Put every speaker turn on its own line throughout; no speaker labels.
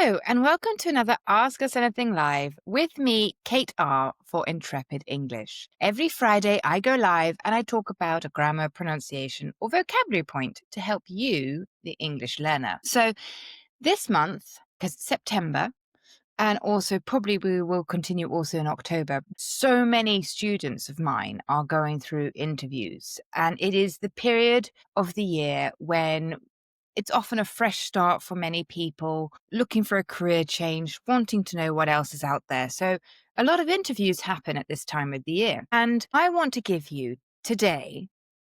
Hello, and welcome to another Ask Us Anything Live with me, Kate R. for Intrepid English. Every Friday, I go live and I talk about a grammar, pronunciation, or vocabulary point to help you, the English learner. So this month, because it's September, and also probably we will continue also in October, so many students of mine are going through interviews, and it is the period of the year when it's often a fresh start for many people looking for a career change, wanting to know what else is out there. So a lot of interviews happen at this time of the year. And I want to give you today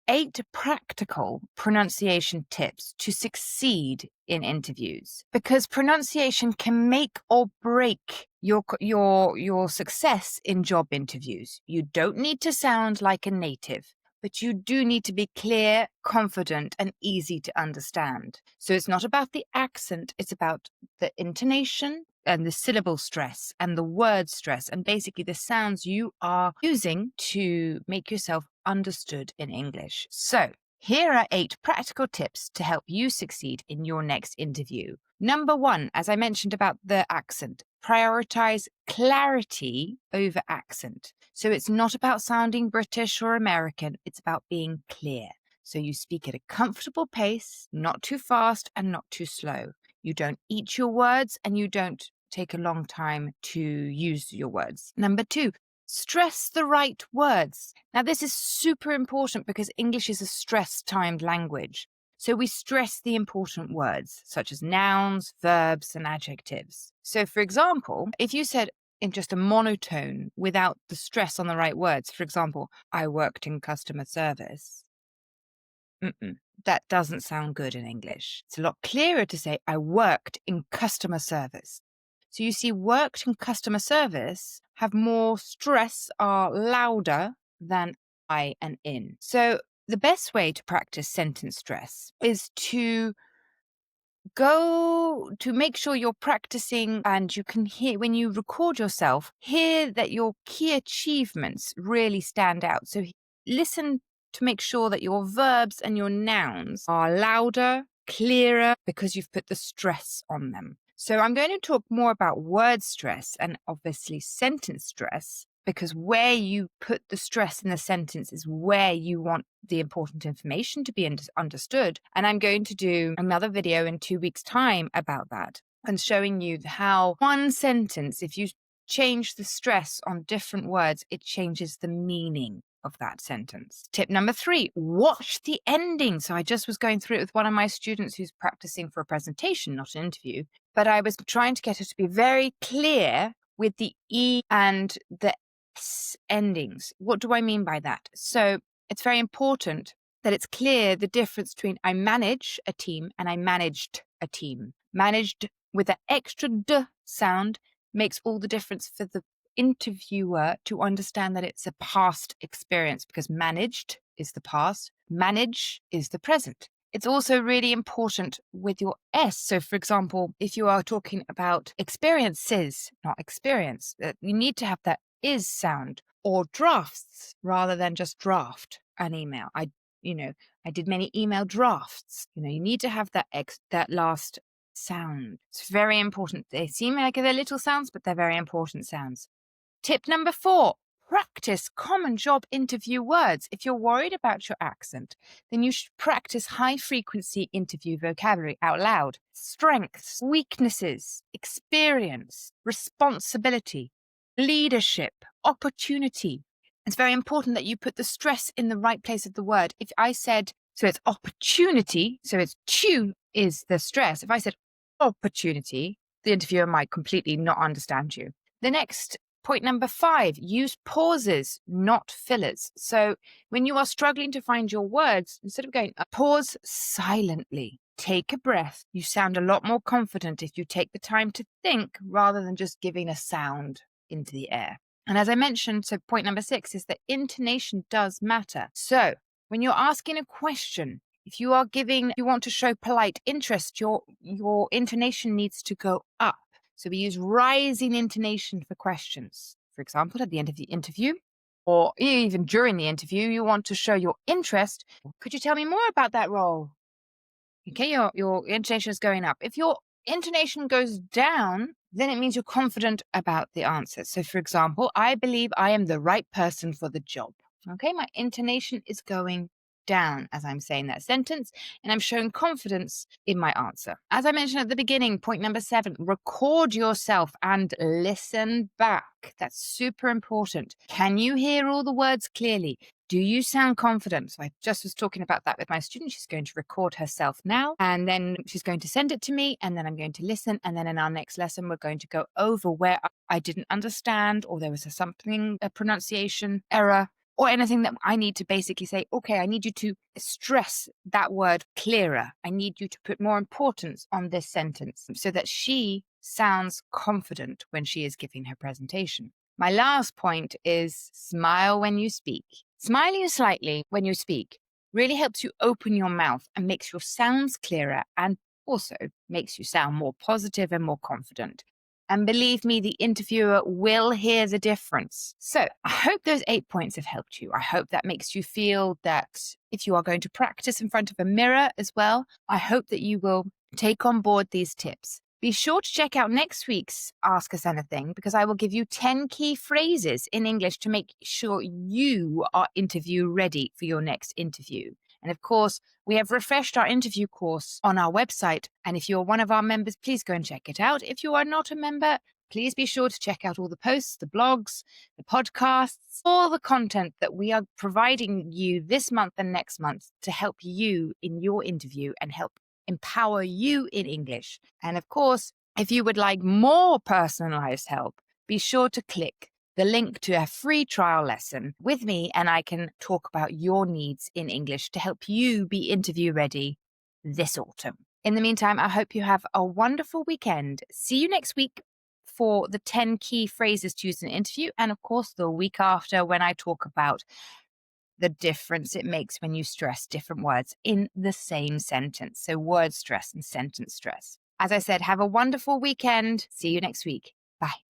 8 practical pronunciation tips to succeed in interviews, because pronunciation can make or break your success in job interviews. You don't need to sound like a native, but you do need to be clear, confident, and easy to understand. So it's not about the accent, it's about the intonation and the syllable stress and the word stress and basically the sounds you are using to make yourself understood in English. So here are 8 practical tips to help you succeed in your next interview. Number 1, as I mentioned about the accent, prioritize clarity over accent. So it's not about sounding British or American, it's about being clear. So you speak at a comfortable pace, not too fast and not too slow. You don't eat your words and you don't take a long time to use your words. Number 2, stress the right words. Now, this is super important because English is a stress-timed language. So we stress the important words, such as nouns, verbs, and adjectives. So, for example, if you said in just a monotone without the stress on the right words, for example, I worked in customer service, that doesn't sound good in English. It's a lot clearer to say, I worked in customer service. So you see, worked in customer service have more stress, are louder than I and in. So the best way to practice sentence stress is to make sure you're practicing and you can hear, when you record yourself, hear that your key achievements really stand out. So listen to make sure that your verbs and your nouns are louder, clearer, because you've put the stress on them. So I'm going to talk more about word stress and obviously sentence stress, because where you put the stress in the sentence is where you want the important information to be understood. And I'm going to do another video in 2 weeks' time about that and showing you how one sentence, if you change the stress on different words, it changes the meaning of that sentence. Tip number 3, watch the ending. So I just was going through it with one of my students who's practicing for a presentation, not an interview, but I was trying to get her to be very clear with the E and the S endings. What do I mean by that? So it's very important that it's clear the difference between I manage a team and I managed a team. Managed with an extra D sound makes all the difference for the interviewer to understand that it's a past experience, because managed is the past, manage is the present. It's also really important with your S. So, for example, if you are talking about experiences, not experience, you need to have that is sound, or drafts rather than just draft an email. I did many email drafts. You need to have that last sound. It's very important. They seem like they're little sounds, but they're very important sounds. Tip number 4, practice common job interview words. If you're worried about your accent, then you should practice high-frequency interview vocabulary out loud. Strengths, weaknesses, experience, responsibility, leadership, opportunity. It's very important that you put the stress in the right place of the word. If I said, so it's opportunity, so it's tune is the stress. If I said opportunity, the interviewer might completely not understand you. The next point, number 5, use pauses, not fillers. So when you are struggling to find your words, instead of going, pause silently, take a breath. You sound a lot more confident if you take the time to think rather than just giving a sound into the air. And as I mentioned, so point number 6 is that intonation does matter. So when you're asking a question, if you want to show polite interest, your intonation needs to go up. So we use rising intonation for questions. For example, at the end of the interview, or even during the interview, you want to show your interest. Could you tell me more about that role? Okay, your intonation is going up. If you're intonation goes down, then it means you're confident about the answer. So, for example, I believe I am the right person for the job. Okay, my intonation is going down as I'm saying that sentence, and I'm showing confidence in my answer. As I mentioned at the beginning, point number 7, record yourself and listen back. That's super important. Can you hear all the words clearly? Do you sound confident? So I just was talking about that with my student. She's going to record herself now, and then she's going to send it to me, and then I'm going to listen. And then in our next lesson, we're going to go over where I didn't understand, or there was a pronunciation error, or anything that I need to basically say, okay, I need you to stress that word clearer. I need you to put more importance on this sentence so that she sounds confident when she is giving her presentation. My last point is smile when you speak. Smiling slightly when you speak really helps you open your mouth and makes your sounds clearer, and also makes you sound more positive and more confident. And believe me, the interviewer will hear the difference. So I hope those 8 points have helped you. I hope that makes you feel that if you are going to practice in front of a mirror as well, I hope that you will take on board these tips. Be sure to check out next week's Ask Us Anything, because I will give you 10 key phrases in English to make sure you are interview ready for your next interview. And of course, we have refreshed our interview course on our website. And if you're one of our members, please go and check it out. If you are not a member, please be sure to check out all the posts, the blogs, the podcasts, all the content that we are providing you this month and next month to help you in your interview and help empower you in English. And of course, if you would like more personalized help, be sure to click the link to a free trial lesson with me, and I can talk about your needs in English to help you be interview ready this autumn. In the meantime, I hope you have a wonderful weekend. See you next week for the 10 key phrases to use in an interview, and of course the week after when I talk about the difference it makes when you stress different words in the same sentence. So word stress and sentence stress. As I said, have a wonderful weekend. See you next week. Bye.